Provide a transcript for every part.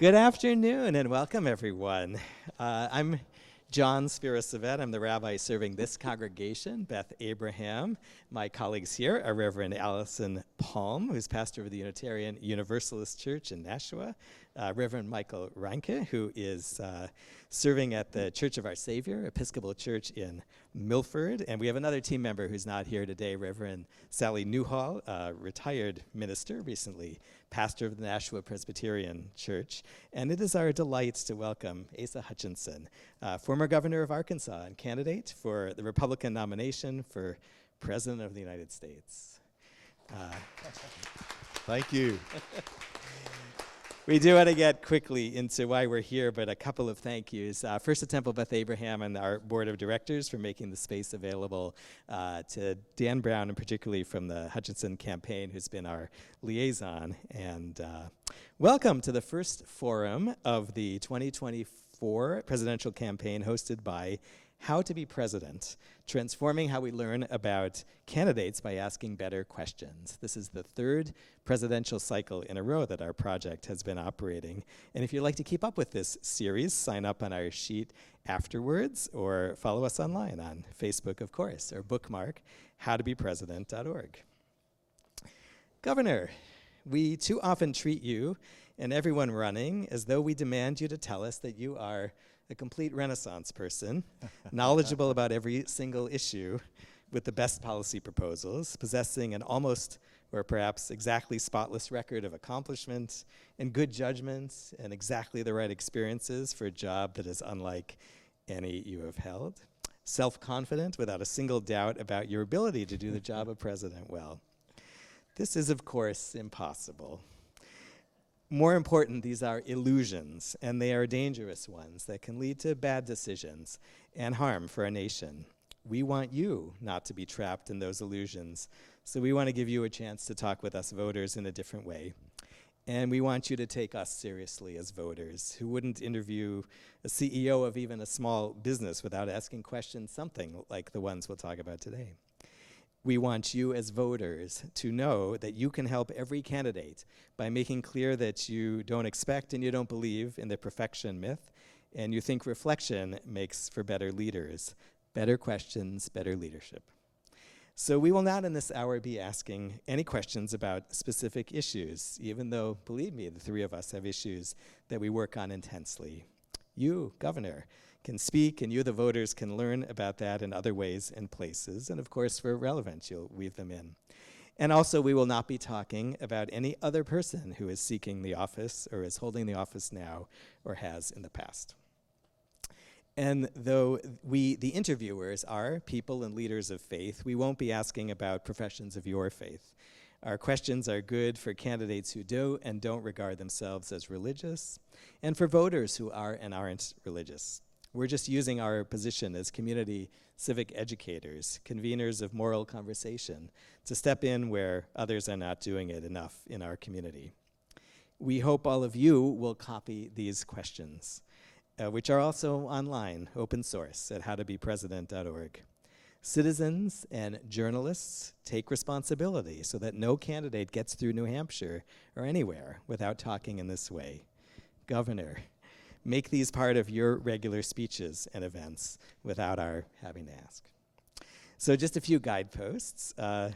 Good afternoon and welcome, everyone. I'm John Spira-Savett. I'm the rabbi serving this congregation, Beth Abraham. My colleagues here are Reverend Allison Palm, who's pastor of the Unitarian Universalist Church in Nashua, Reverend Michael Reinke, who is serving at the Church of Our Savior, Episcopal Church in Milford. And we have another team member who's not here today, Reverend Sally Newhall, retired minister, recently pastor of the Nashua Presbyterian Church. And it is our delight to welcome Asa Hutchinson, former governor of Arkansas and candidate for the Republican nomination for President of the United States. Thank you. We do want to get quickly into why we're here, but a couple of thank yous. First to Temple Beth Abraham and our board of directors for making the space available, to Dan Brown, and particularly from the Hutchinson campaign, who's been our liaison. And welcome to the first forum of the 2024 presidential campaign hosted by How to Be President, transforming how we learn about candidates by asking better questions. This is the third presidential cycle in a row that our project has been operating. And if you'd like to keep up with this series, sign up on our sheet afterwards or follow us online on Facebook, of course, or bookmark howtobepresident.org. Governor, we too often treat you and everyone running as though we demand you to tell us that you are a complete Renaissance person, knowledgeable about every single issue, with the best policy proposals, possessing an almost or perhaps exactly spotless record of accomplishment and good judgment and exactly the right experiences for a job that is unlike any you have held, self-confident without a single doubt about your ability to do the job of president well. This is, of course, impossible. More important, these are illusions, and they are dangerous ones that can lead to bad decisions and harm for our nation. We want you not to be trapped in those illusions, so we want to give you a chance to talk with us voters in a different way. And we want you to take us seriously as voters who wouldn't interview a CEO of even a small business without asking questions, something like the ones we'll talk about today. We want you as voters to know that you can help every candidate by making clear that you don't expect and you don't believe in the perfection myth, and you think reflection makes for better leaders, better questions, better leadership. So we will not in this hour be asking any questions about specific issues, even though, believe me, the three of us have issues that we work on intensely. You, Governor, can speak, and you, the voters, can learn about that in other ways and places. And of course, for relevance, you'll weave them in. And also, we will not be talking about any other person who is seeking the office or is holding the office now or has in the past. And though we, the interviewers, are people and leaders of faith, we won't be asking about professions of your faith. Our questions are good for candidates who do and don't regard themselves as religious, and for voters who are and aren't religious. We're just using our position as community civic educators, conveners of moral conversation, to step in where others are not doing it enough in our community. We hope all of you will copy these questions, which are also online, open source, at howtobepresident.org. Citizens and journalists take responsibility so that no candidate gets through New Hampshire or anywhere without talking in this way. Governor, make these part of your regular speeches and events without our having to ask. So just a few guideposts.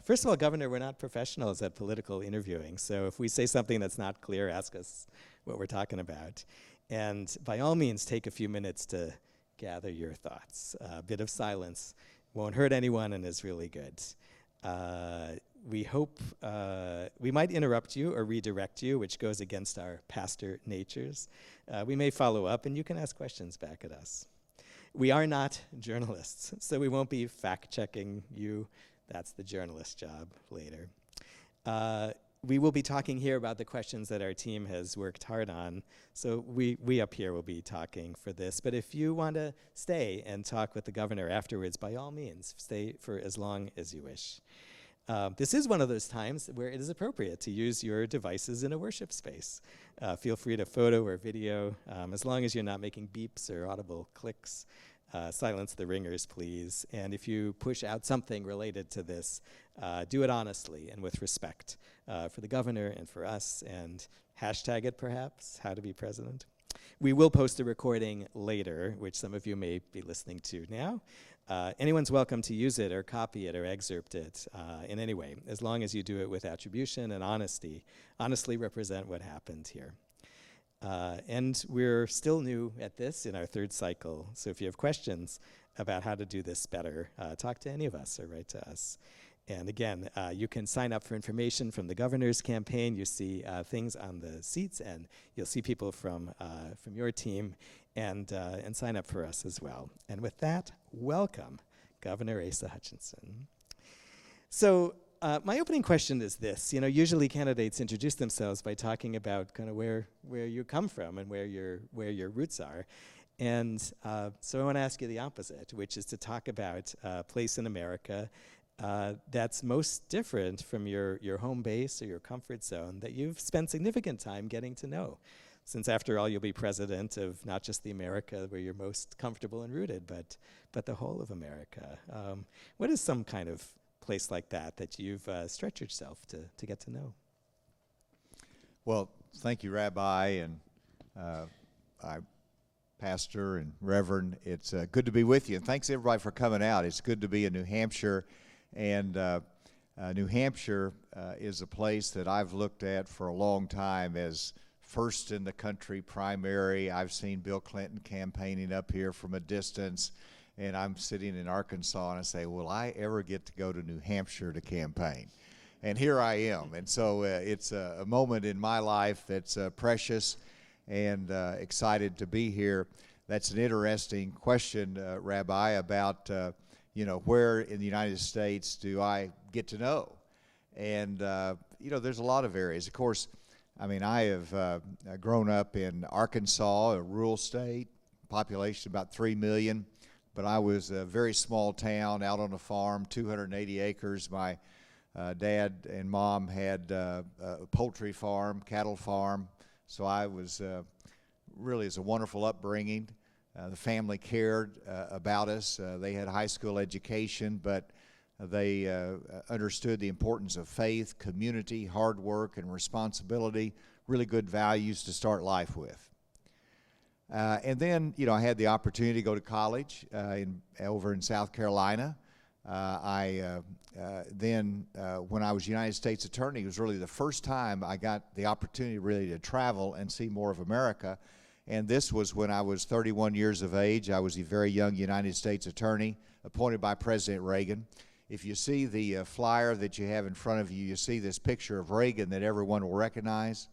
First of all, Governor, we're not professionals at political interviewing, so if we say something that's not clear, ask us what we're talking about. And by all means, take a few minutes to gather your thoughts. A bit of silence won't hurt anyone and is really good. We hope we might interrupt you or redirect you, which goes against our pastor natures. We may follow up, and you can ask questions back at us. We are not journalists, so we won't be fact-checking you. That's the journalist job later. We will be talking here about the questions that our team has worked hard on, so we up here will be talking for this. But if you want to stay and talk with the governor afterwards, by all means, stay for as long as you wish. This is one of those times where it is appropriate to use your devices in a worship space. Feel free to photo or video, as long as you're not making beeps or audible clicks. Silence the ringers, please. And if you push out something related to this, do it honestly and with respect for the governor and for us, and hashtag it perhaps, how to be president. We will post a recording later, which some of you may be listening to now. Anyone's welcome to use it or copy it or excerpt it in any way, as long as you do it with attribution and honesty. Honestly represent what happened here. And we're still new at this in our third cycle, so if you have questions about how to do this better, talk to any of us or write to us. And again, you can sign up for information from the governor's campaign. You see things on the seats, and you'll see people from your team, and sign up for us as well. And with that, welcome, Governor Asa Hutchinson. So my opening question is this. Usually candidates introduce themselves by talking about kind of where you come from and where your roots are. And so I want to ask you the opposite, which is to talk about a place in America that's most different from your home base or your comfort zone that you've spent significant time getting to know. Since after all, you'll be president of not just the America where you're most comfortable and rooted, but the whole of America. What is some kind of place like that you've stretched yourself to get to know? Well, thank you, Rabbi, and Pastor and Reverend. It's good to be with you, and thanks everybody for coming out. It's good to be in New Hampshire, and New Hampshire is a place that I've looked at for a long time as first in the country primary. I've seen Bill Clinton campaigning up here from a distance, and I'm sitting in Arkansas, and I say, will I ever get to go to New Hampshire to campaign? And here I am. And so it's a moment in my life that's precious, and excited to be here. That's an interesting question, Rabbi, about where in the United States do I get to know? And there's a lot of areas. Of course, I have grown up in Arkansas, a rural state, population about 3 million. But I was a very small town out on a farm, 280 acres. My dad and mom had a poultry farm, cattle farm. So I was really, it's a wonderful upbringing. The family cared about us. They had a high school education, but they understood the importance of faith, community, hard work, and responsibility, really good values to start life with. And then, I had the opportunity to go to college over in South Carolina. Then, when I was United States Attorney, it was really the first time I got the opportunity really to travel and see more of America. And this was when I was 31 years of age. I was a very young United States Attorney appointed by President Reagan. If you see the flyer that you have in front of you, you see this picture of Reagan that everyone will recognize.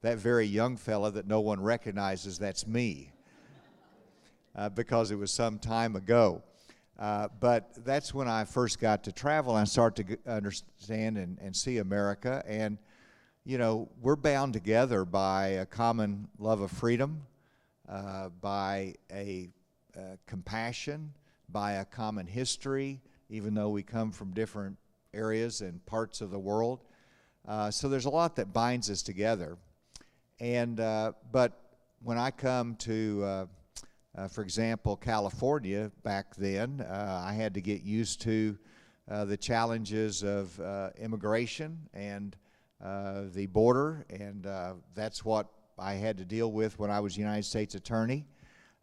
That very young fella that no one recognizes, that's me, because it was some time ago. But that's when I first got to travel and start to understand and see America. And, we're bound together by a common love of freedom, by a compassion, by a common history, even though we come from different areas and parts of the world. So there's a lot that binds us together. And but when I come to, for example, California back then, I had to get used to the challenges of immigration and the border, and that's what I had to deal with when I was United States Attorney.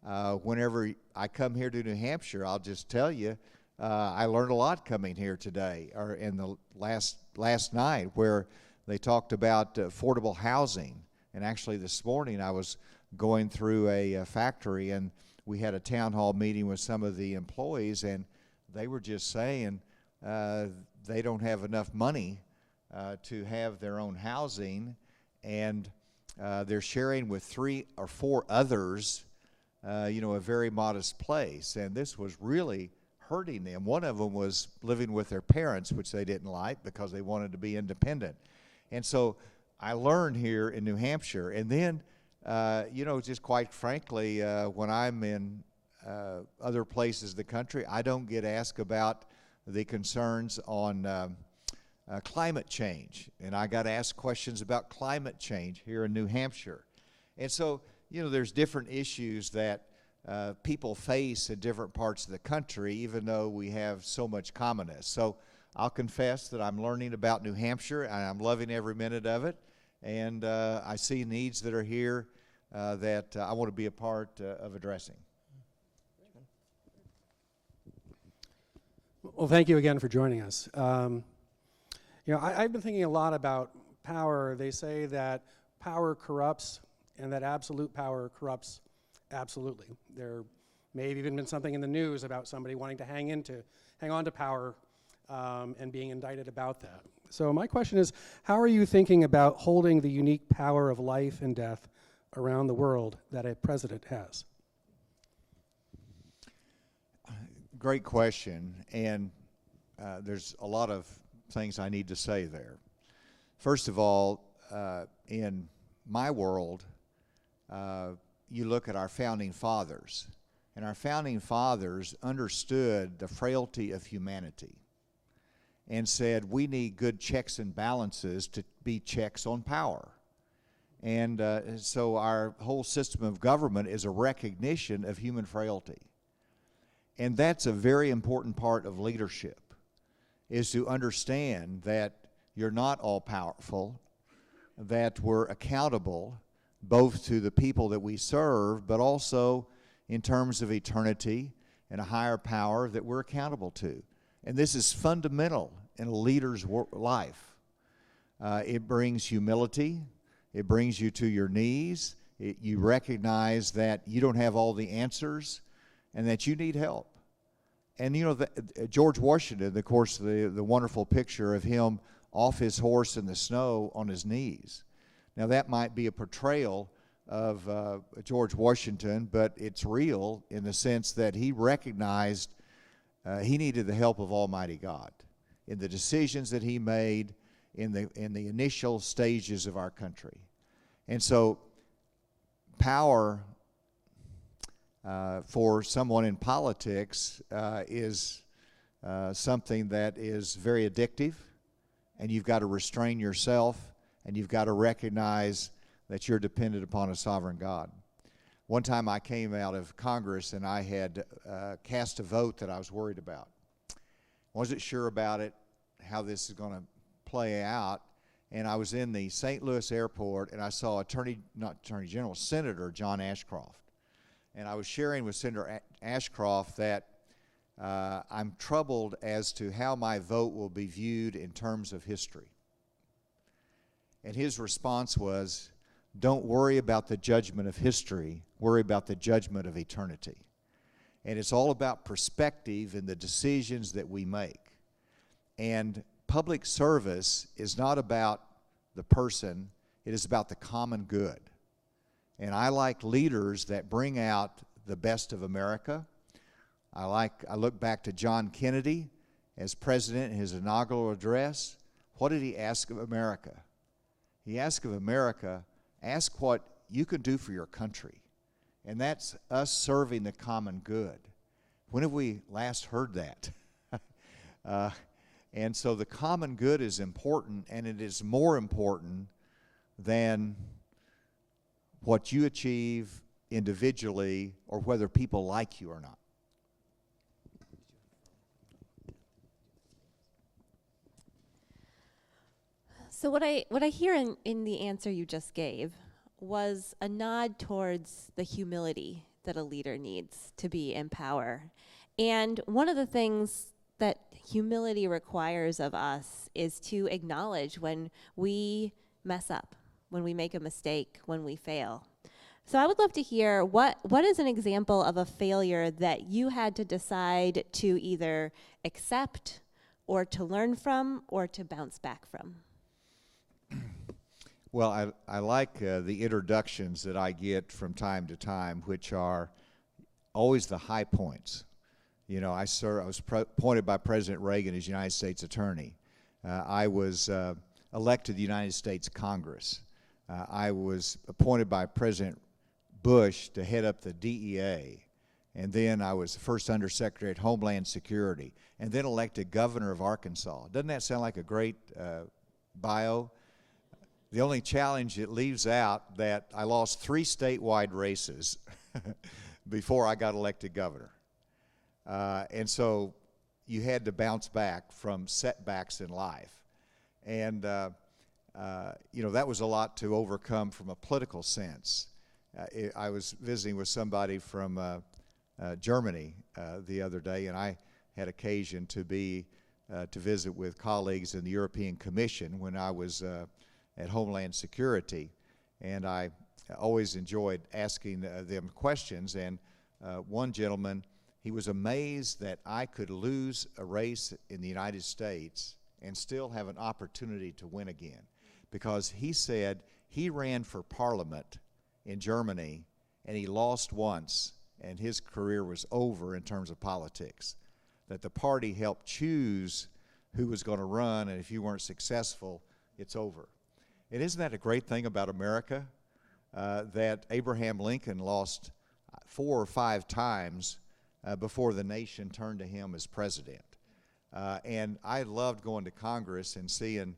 Whenever I come here to New Hampshire, I'll just tell you, I learned a lot coming here today, or in the last night, where they talked about affordable housing. And actually this morning I was going through a factory, and we had a town hall meeting with some of the employees, and they were just saying they don't have enough money to have their own housing, and they're sharing with 3 or 4 others, a very modest place. And this was really hurting them. One of them was living with their parents, which they didn't like because they wanted to be independent. And so I learned here in New Hampshire. And then, just quite frankly, when I'm in other places of the country, I don't get asked about the concerns on climate change. And I got asked questions about climate change here in New Hampshire. And so, there's different issues that people face in different parts of the country, even though we have so much commonness. So I'll confess that I'm learning about New Hampshire, and I'm loving every minute of it. And I see needs that are here that I want to be a part of addressing. Well, thank you again for joining us. I've been thinking a lot about power. They say that power corrupts and that absolute power corrupts absolutely. There may have even been something in the news about somebody wanting to hang on to power and being indicted about that. So my question is, how are you thinking about holding the unique power of life and death around the world that a president has? Great question, and there's a lot of things I need to say there. First of all, in my world, you look at our founding fathers, and our founding fathers understood the frailty of humanity and said we need good checks and balances to be checks on power. And so our whole system of government is a recognition of human frailty. And that's a very important part of leadership, is to understand that you're not all powerful, that we're accountable both to the people that we serve, but also in terms of eternity and a higher power that we're accountable to. And this is fundamental in a leader's life. It brings humility. It brings you to your knees. You recognize that you don't have all the answers and that you need help. And George Washington, of course, the wonderful picture of him off his horse in the snow on his knees. Now that might be a portrayal of George Washington, but it's real in the sense that he recognized he needed the help of Almighty God in the decisions that he made in the initial stages of our country. And so power for someone in politics is something that is very addictive, and you've got to restrain yourself, and you've got to recognize that you're dependent upon a sovereign God. One time I came out of Congress and I had cast a vote that I was worried about. Wasn't sure about it, how this is going to play out, and I was in the St. Louis airport and I saw Senator John Ashcroft. And I was sharing with Senator Ashcroft that I'm troubled as to how my vote will be viewed in terms of history. And his response was, don't worry about the judgment of history, worry about the judgment of eternity. And it's all about perspective in the decisions that we make. And public service is not about the person, it is about the common good. And I like leaders that bring out the best of America. I look back to John Kennedy as president in his inaugural address. What did he ask of America? He asked of America, ask what you can do for your country. And that's us serving the common good. When have we last heard that? And so the common good is important, and it is more important than what you achieve individually or whether people like you or not. So what I hear in the answer you just gave was a nod towards the humility that a leader needs to be in power. And one of the things that humility requires of us is to acknowledge when we mess up, when we make a mistake, when we fail. So I would love to hear what is an example of a failure that you had to decide to either accept or to learn from or to bounce back from? Well, I like the introductions that I get from time to time, which are always the high points. You know, I was appointed by President Reagan as United States Attorney. I was elected to the United States Congress. I was appointed by President Bush to head up the DEA. And then I was the first Undersecretary at Homeland Security, and then elected governor of Arkansas. Doesn't that sound like a great bio? The only challenge it leaves out that I lost 3 statewide races. before I got elected governor. And so you had to bounce back from setbacks in life. And, that was a lot to overcome from a political sense. I was visiting with somebody from Germany the other day, and I had occasion to visit with colleagues in the European Commission when I was at Homeland Security, and I always enjoyed asking them questions. And one gentleman, he was amazed that I could lose a race in the United States and still have an opportunity to win again, because he said he ran for parliament in Germany and he lost once and his career was over in terms of politics, that the party helped choose who was going to run, and if you weren't successful, it's over. And isn't that a great thing about America? That Abraham Lincoln lost 4 or 5 times before the nation turned to him as president. And I loved going to Congress and seeing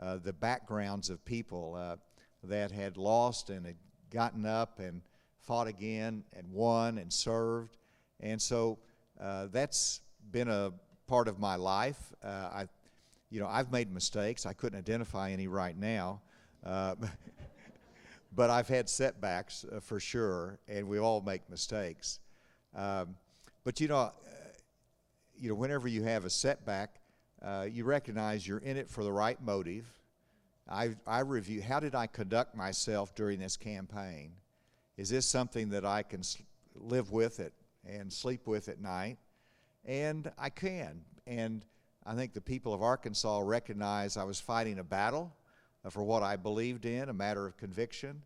the backgrounds of people that had lost and had gotten up and fought again and won and served. And so that's been a part of my life. I've made mistakes. I couldn't identify any right now. But I've had setbacks for sure, and we all make mistakes. But whenever you have a setback, you recognize you're in it for the right motive. I review, how did I conduct myself during this campaign? Is this something that I can live with it and sleep with at night? And I can. And I think the people of Arkansas recognize I was fighting a battle for what I believed in, a matter of conviction.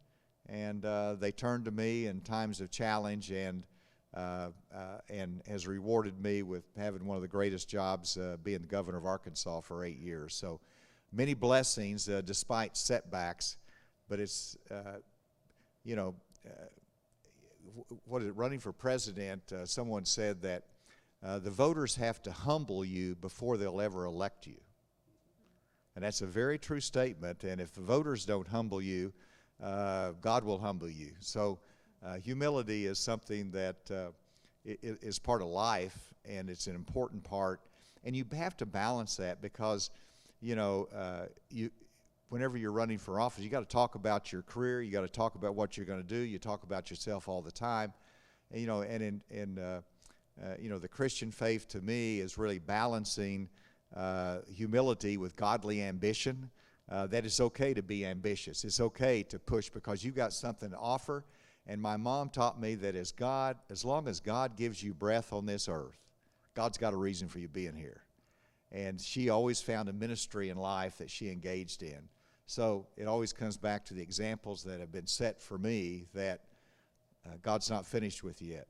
And they turned to me in times of challenge and has rewarded me with having one of the greatest jobs, being the governor of Arkansas for 8 years. So many blessings despite setbacks, but it's, running for president, someone said that the voters have to humble you before they'll ever elect you. And that's a very true statement, and if the voters don't humble you, God will humble you. So humility is something that is part of life, and it's an important part. And you have to balance that because, whenever you're running for office, you got to talk about your career. You got to talk about what you're going to do. You talk about yourself all the time. And, the Christian faith to me is really balancing humility with godly ambition. That it's okay to be ambitious. It's okay to push because you got something to offer. And my mom taught me that as long as God gives you breath on this earth, God's got a reason for you being here. And she always found a ministry in life that she engaged in. So it always comes back to the examples that have been set for me that God's not finished with yet.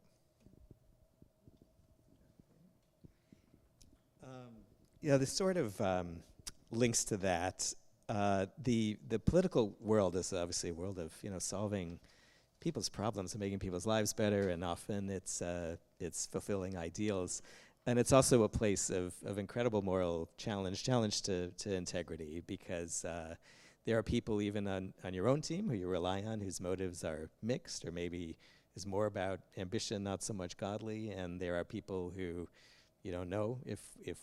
This sort of links to that. The political world is obviously a world of solving people's problems and making people's lives better, and often it's fulfilling ideals, and it's also a place of incredible moral challenge to integrity, because there are people even on your own team who you rely on whose motives are mixed, or maybe is more about ambition, not so much godly, and there are people who you don't know if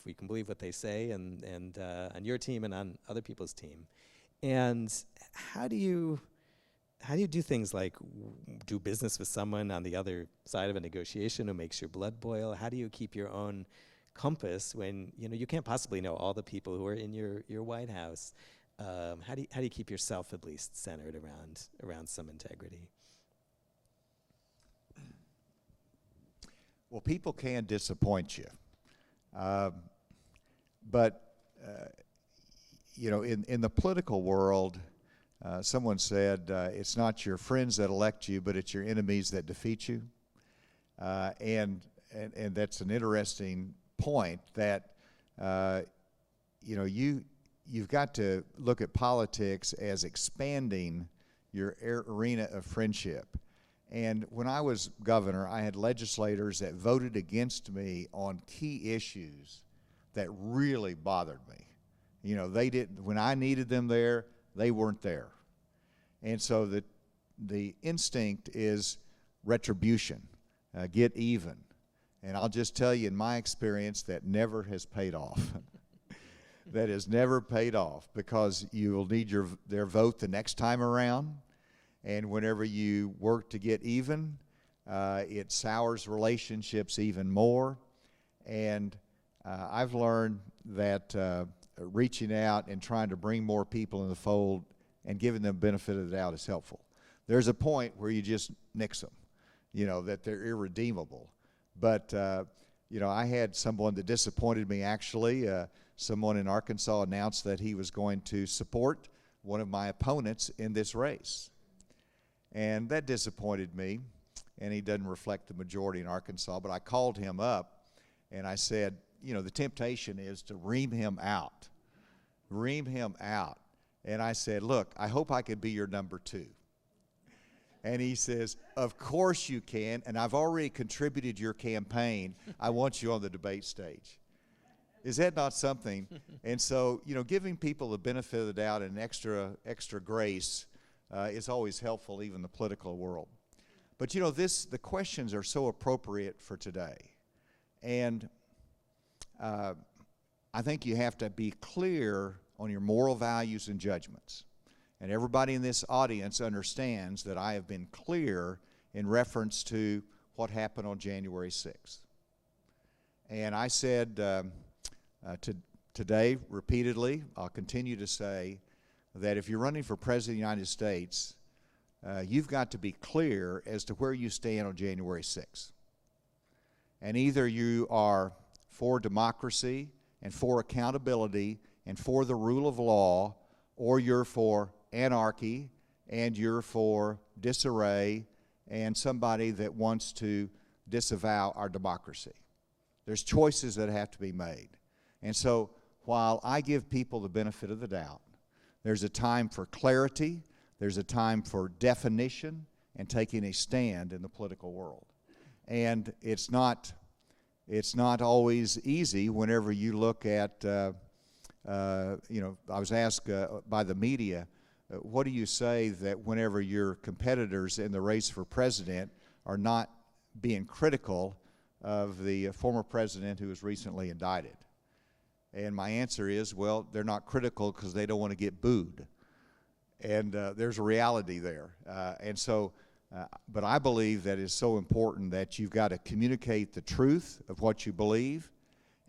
we can believe what they say, and on your team and on other people's team. And how do you do things like do business with someone on the other side of a negotiation who makes your blood boil? How do you keep your own compass when you can't possibly know all the people who are in your White House? How do you keep yourself at least centered around some integrity? Well, people can disappoint you. But in the political world, someone said, it's not your friends that elect you, but it's your enemies that defeat you. And that's an interesting point that, you've got to look at politics as expanding your arena of friendship. And when I was governor, I had legislators that voted against me on key issues that really bothered me. They didn't, when I needed them there, they weren't there. And so the instinct is retribution. get even. And I'll just tell you, in my experience, that never has paid off. That has never paid off, because you will need their vote the next time around. And whenever you work to get even, it sours relationships even more. And I've learned that reaching out and trying to bring more people in the fold and giving them benefit of the doubt is helpful. There's a point where you just nix them, that they're irredeemable. But, I had someone that disappointed me, actually. Someone in Arkansas announced that he was going to support one of my opponents in this race. And that disappointed me, and he doesn't reflect the majority in Arkansas. But I called him up, and I said, the temptation is to ream him out. Ream him out. And I said, look, I hope I could be your number 2. And he says, of course you can, and I've already contributed your campaign. I want you on the debate stage. Is that not something? And so, giving people the benefit of the doubt and extra grace is always helpful, even in the political world. But, the questions are so appropriate for today. And I think you have to be clear on your moral values and judgments. And everybody in this audience understands that I have been clear in reference to what happened on January 6th. And I said today repeatedly, I'll continue to say, that if you're running for President of the United States, you've got to be clear as to where you stand on January 6th. And either you are for democracy and for accountability and for the rule of law, or you're for anarchy and you're for disarray and somebody that wants to disavow our democracy. There's choices that have to be made. And so while I give people the benefit of the doubt, there's a time for clarity, there's a time for definition and taking a stand in the political world. And it's not always easy whenever you look at, I was asked by the media, what do you say that whenever your competitors in the race for president are not being critical of the former president who was recently indicted? And my answer is, well, they're not critical because they don't want to get booed. And there's a reality there. But I believe that it's so important that you've got to communicate the truth of what you believe,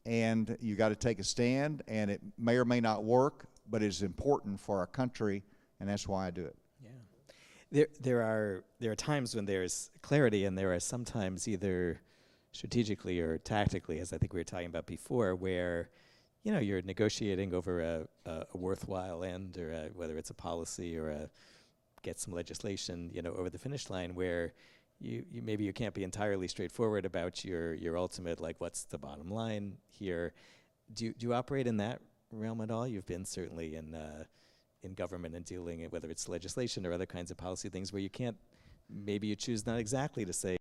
and you've got to take a stand, and it may or may not work, but it's important for our country, and that's why I do it. Yeah. There are times when there's clarity, and there are sometimes either strategically or tactically, as I think we were talking about before, where you're negotiating over a worthwhile end, or whether it's a policy or get some legislation, over the finish line, where maybe you can't be entirely straightforward about your ultimate, like, what's the bottom line here. Do you operate in that realm at all? You've been certainly in government and dealing, whether it's legislation or other kinds of policy things, where maybe you choose not exactly to say